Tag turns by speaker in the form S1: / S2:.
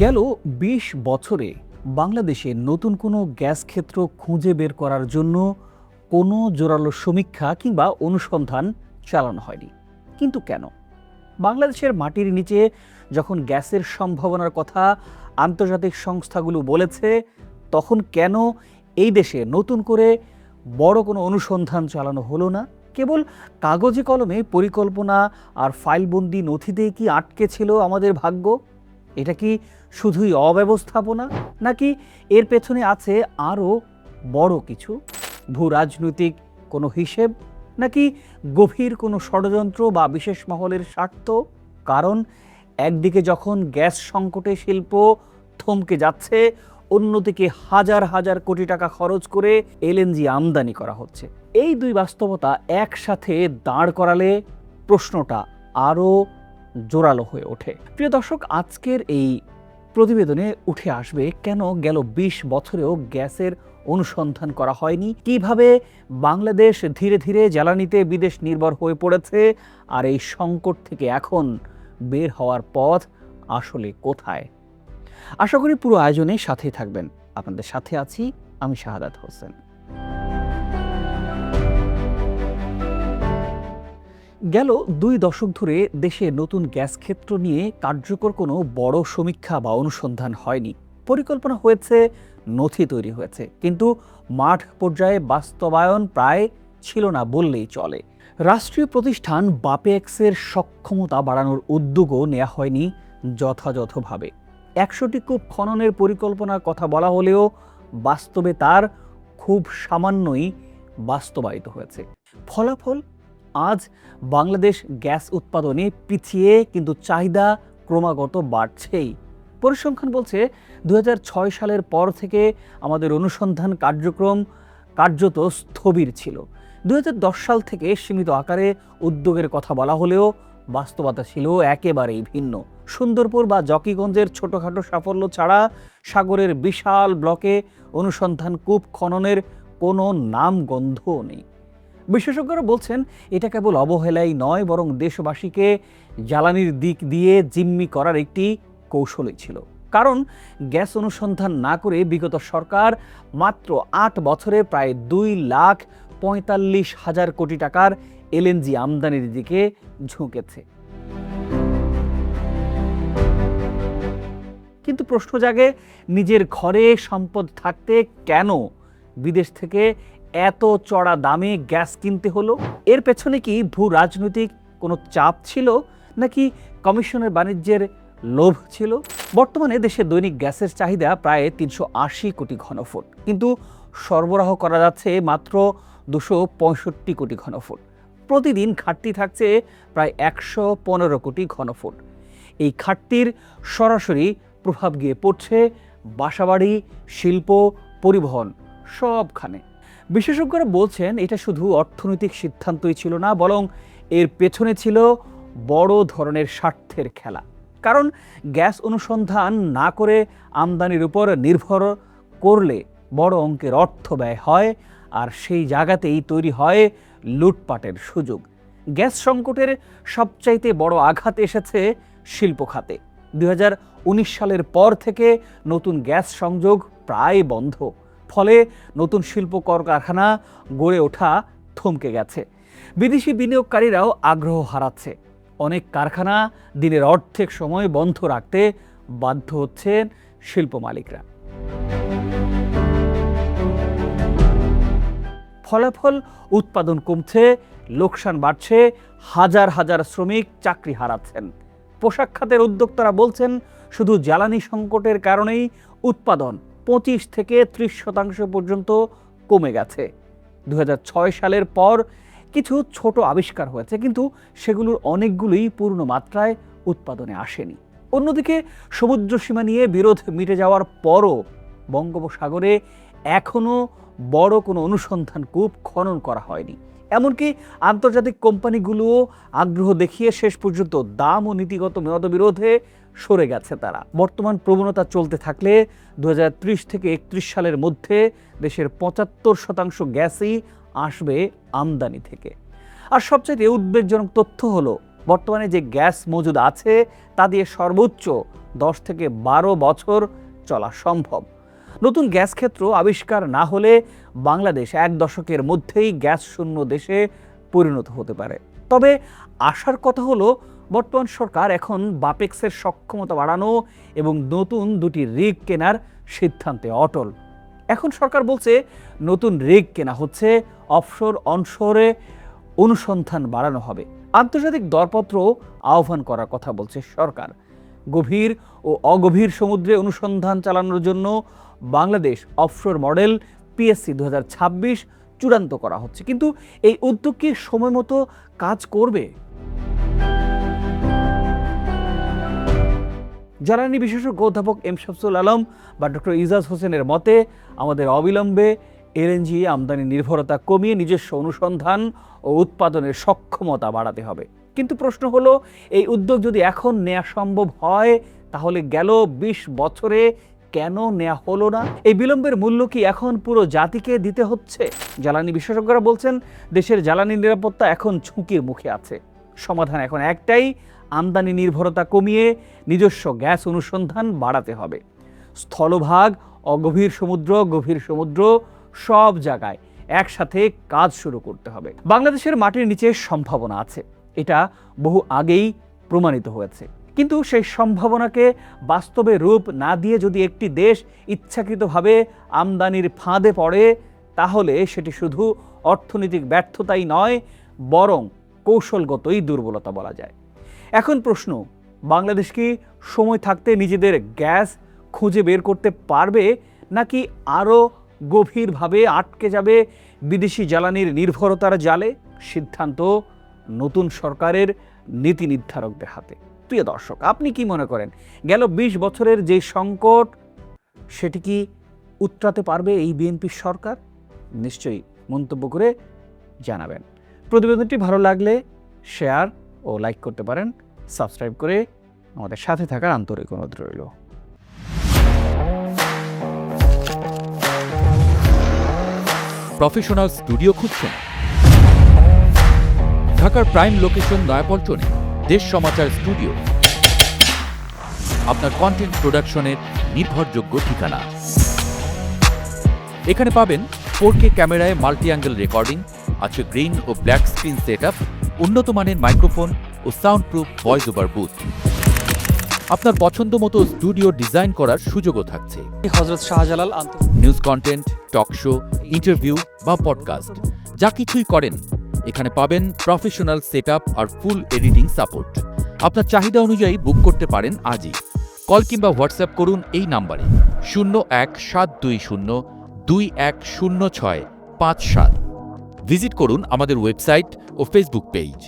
S1: গেল ২০ বছরে বাংলাদেশে নতুন কোনো গ্যাস ক্ষেত্র খুঁজে বের করার জন্য কোনো জোরালো সমীক্ষা কিংবা অনুসন্ধান চালানো হয়নি। কিন্তু কেন? বাংলাদেশের মাটির নিচে যখন গ্যাসের সম্ভাবনার কথা আন্তর্জাতিক সংস্থাগুলো বলেছে, তখন কেন এই দেশে নতুন করে বড় কোনো অনুসন্ধান চালানো হলো না? কেবল কাগজে কলমে পরিকল্পনা আর ফাইলবন্দি নথিতেই কি আটকে ছিল আমাদের ভাগ্য? এটা কি শুধুই অব্যবস্থাপনা, নাকি এর পেছনে আছে আরও বড় কিছু? ভূ রাজনৈতিক কোনো হিসেব, নাকি গভীর কোনো ষড়যন্ত্র বা বিশেষ মহলের স্বার্থ? কারণ একদিকে যখন গ্যাস সংকটে শিল্প থমকে যাচ্ছে, অন্যদিকে হাজার হাজার কোটি টাকা খরচ করে এলএনজি আমদানি করা হচ্ছে। এই দুই বাস্তবতা একসাথে দাঁড় করালে প্রশ্নটা আরও জোরালো হয়ে ওঠে। প্রিয় দর্শক, আজকের এই প্রতিবেদনে উঠে আসবে কেন গেল ২০ বছরেও গ্যাসের অনুসন্ধান করা হয়নি, কিভাবে বাংলাদেশ ধীরে ধীরে জ্বালানিতে বিদেশ নির্ভর হয়ে পড়েছে, আর এই সংকট থেকে এখন বের হওয়ার পথ আসলে কোথায়। আশা করি পুরো আয়োজনে সাথেই থাকবেন। আপনাদের সাথে আছি আমি শাহাদাত হোসেন। গেল ২ দশক ধরে দেশে নতুন গ্যাস ক্ষেত্র নিয়ে কার্যকর কোনো বড় সমীক্ষা বা অনুসন্ধান হয়নি। পরিকল্পনা হয়েছে, নথি তৈরি হয়েছে, কিন্তু মাঠ পর্যায়ে বাস্তবায়ন প্রায় ছিল না বললেই চলে। রাষ্ট্রীয় প্রতিষ্ঠান বাপেক্সের সক্ষমতা বাড়ানোর উদ্যোগও নেওয়া হয়নি যথাযথভাবে। ১০০টি কূপ খননের পরিকল্পনার কথা বলা হলেও বাস্তবে তার খুব সামান্যই বাস্তবায়িত হয়েছে। ফলাফল, আজ বাংলাদেশ গ্যাস উৎপাদনে পিছিয়ে, কিন্তু চাহিদা ক্রমাগত বাড়ছেই। পরিসংখ্যান বলছে ২০০৬ সালের পর থেকে আমাদের অনুসন্ধান কার্যক্রম কার্যত স্থবির ছিল। ২০১০ সাল থেকে সীমিত আকারে উদ্যোগের কথা বলা হলেও বাস্তবতা ছিল একেবারেই ভিন্ন। সুন্দরপুর বা জকিগঞ্জের ছোটখাটো সাফল্য ছাড়া সাগরের বিশাল ব্লকে অনুসন্ধান কূপ খননের কোনো নামগন্ধও নেই। বিশেষজ্ঞরা বলছেন, এটা কেবল অবহেলাই নয়, বরং দেশবাসীকে জ্বালানির দিক দিয়ে জিম্মি করার একটি কৌশলই ছিল। কারণ গ্যাস অনুসন্ধান না করে বিগত সরকার মাত্র ৮ বছরে প্রায় ২,৪৫,০০০ কোটি টাকার এলএনজি আমদানির দিকে ঝুঁকেছে। কিন্তু প্রশ্ন জাগে, নিজের ঘরে সম্পদ থাকতে কেন বিদেশ থেকে এত চড়া দামে গ্যাস কিনতে হলো? এর পেছনে কি ভূ রাজনৈতিক কোনো চাপ ছিল, নাকি কমিশনের বাণিজ্যের লোভ ছিল? বর্তমানে দেশে দৈনিক গ্যাসের চাহিদা প্রায় ৩৮০ কোটি ঘনফুট, কিন্তু সরবরাহ করা যাচ্ছে মাত্র ২৬৫ কোটি ঘনফুট। প্রতিদিন ঘাটতি থাকছে প্রায় ১১৫ কোটি ঘনফুট। এই ঘাটতির সরাসরি প্রভাব গিয়ে পড়ছে বাসাবাড়ি, শিল্প, পরিবহন সবখানে। বিশেষজ্ঞরা বলছেন, এটা শুধু অর্থনৈতিক সিদ্ধান্তই ছিল না, বরং এর পেছনে ছিল বড় ধরনের স্বার্থের খেলা। কারণ গ্যাস অনুসন্ধান না করে আমদানির উপর নির্ভর করলে বড় অঙ্কের অর্থ ব্যয় হয়, আর সেই জায়গাতেই তৈরি হয় লুটপাটের সুযোগ। গ্যাস সংকটের সবচাইতে বড় আঘাত এসেছে শিল্প খাতে। ২০১৯ সালের পর থেকে নতুন গ্যাস সংযোগ প্রায় বন্ধ। ফলে নতুন শিল্প কলকারখানা গড়ে ওঠা থমকে গেছে। বিদেশি বিনিয়োগকারীরাও আগ্রহ হারাচ্ছে। অনেক কারখানা দিনের অর্ধেক সময় বন্ধ রাখতে বাধ্য হচ্ছেন শিল্প মালিকরা। ফলাফল, উৎপাদন কমছে, লোকসান বাড়ছে, হাজার হাজার শ্রমিক চাকরি হারাচ্ছেন। পোশাক খাতের উদ্যোক্তারা বলছেন, শুধু জ্বালানি সংকটের কারণেই উৎপাদন ২৫ থেকে ৩০% পর্যন্ত কমে গেছে। ২০০৬ সালের পর কিছু ছোট আবিষ্কার হয়েছে, কিন্তু সেগুলোর অনেকগুলোই পূর্ণ মাত্রায় উৎপাদনে আসেনি। অন্যদিকে সমুদ্র সীমা নিয়ে বিরোধ মিটে যাওয়ার পরও বঙ্গোপসাগরে এখনও বড় কোনো অনুসন্ধান কূপ খনন করা হয়নি। এমনকি আন্তর্জাতিক কোম্পানিগুলোও আগ্রহ দেখিয়ে শেষ পর্যন্ত দাম ও নীতিগত মতবিরোধে সরে গেছে তারা। বর্তমান প্রবণতা চলতে থাকলে ২০৩০ থেকে ৩১ সালের মধ্যে দেশের ৭৫% গ্যাসই আসবে আমদানি থেকে। আর সবচেয়ে উদ্বেগজনক তথ্য হলো, বর্তমানে যে গ্যাস মজুদ আছে তা দিয়ে সর্বোচ্চ 10 থেকে 12 বছর চলা সম্ভব। নতুন গ্যাস ক্ষেত্র আবিষ্কার না হলে বাংলাদেশ 1 দশকের মধ্যেই গ্যাস শূন্য দেশে পরিণত হতে পারে। তবে আশার কথা হলো বর্তমান সরকার এখন বাপেক্সের সক্ষমতা বাড়ানো এবং নতুন 2টি রিগ কেনার সিদ্ধান্তে অটল। এখন সরকার বলছে নতুন রিগ কেনা হচ্ছে, অফশোর অনশোরে অনুসন্ধান বাড়ানো হবে, আন্তর্জাতিক দরপত্র আহ্বান করার কথা বলছে সরকার। গভীর ও অগভীর সমুদ্রে অনুসন্ধান চালানোর জন্য বাংলাদেশ অফশোর মডেল PSC 2026 চূড়ান্ত করা হচ্ছে। কিন্তু এই উদ্যোগ কি সময় মতো কাজ করবে? জ্বালানি বিশেষজ্ঞ অধ্যাপক এম শামসুল আলম বা ডক্টর ইজাজ হোসেনের মতে আমাদের অবিলম্বে LNG আমদানি নির্ভরতা কমিয়ে নিজস্ব অনুসন্ধান ও উৎপাদনের সক্ষমতা বাড়াতে হবে। কিন্তু প্রশ্ন হলো, এই উদ্যোগ যদি এখন নেওয়া সম্ভব হয় তাহলে গেল 20 বছরে কেন নেওয়া হলো না? এই বিলম্বের মূল্য কি এখন পুরো জাতিকে দিতে হচ্ছে? জ্বালানি বিশেষজ্ঞরা বলছেন দেশের জ্বালানি নিরাপত্তা এখন ঝুঁকির মুখে আছে। সমাধান এখন একটাই, আমদানি নির্ভরতা কমিয়ে নিজস্ব গ্যাস অনুসন্ধান বাড়াতে হবে। স্থলভাগ, অগভীর সমুদ্র, গভীর সমুদ্র সব জায়গায় একসাথে কাজ শুরু করতে হবে। বাংলাদেশের মাটির নিচে সম্ভাবনা আছে, এটা বহু আগেই প্রমাণিত হয়েছে। কিন্তু সেই সম্ভাবনাকে বাস্তবে রূপ না দিয়ে যদি একটি দেশ ইচ্ছাকৃতভাবে আমদানির ফাঁদে পড়ে তাহলে সেটি শুধু অর্থনৈতিক ব্যর্থতাই নয়, বরং কৌশলগতই দুর্বলতা বলা যায়। এখন প্রশ্ন, বাংলাদেশ কি সময় থাকতে নিজেদের গ্যাস খুঁজে বের করতে পারবে, নাকি আরও গভীরভাবে আটকে যাবে বিদেশি জ্বালানির নির্ভরতার জালে? সিদ্ধান্ত নতুন সরকারের নীতি নির্ধারকদের হাতে। প্রিয় দর্শক, আপনি কি মনে করেন গেল 20 বছরের যে সংকট সেটি কি উতরাতে পারবে এই বিএনপি সরকার? নিশ্চয়ই মন্তব্য করে জানাবেন। প্রতিবেদনটি ভালো লাগলে শেয়ার ও লাইক করতে পারেন। সাবস্ক্রাইব করে আমাদের সাথে থাকার আন্তরিক অনুরোধ রইল।
S2: প্রফেশনাল স্টুডিও খুঁজছেন? ঢাকার প্রাইম লোকেশন নয়াপল্টনে দেশ সমাচার স্টুডিও আপনার কন্টেন্ট প্রোডাকশনের নির্ভরযোগ্য ঠিকানা। এখানে পাবেন 4K ক্যামেরায় মাল্টি অ্যাঙ্গেল রেকর্ডিং, আছে গ্রিন ও ব্ল্যাক স্ক্রিন সেটআপ, উন্নত মানের মাইক্রোফোন ও soundproof voice over booth. আপনার পছন্দ মতো স্টুডিও ডিজাইন করার সুযোগও থাকছে।
S3: Hazrat Shahjalal
S2: news content, talk show, interview বা পডকাস্ট যা কিছুই করেন এখানে পাবেন প্রফেশনাল সেটআপ আর ফুল এডিটিং সাপোর্ট। আপনার চাহিদা অনুযায়ী বুক করতে পারেন আজই। কল কিংবা হোয়াটসঅ্যাপ করুন এই নাম্বারে 017202106557। ভিজিট করুন আমাদের ওয়েবসাইট ও ফেসবুক পেজ।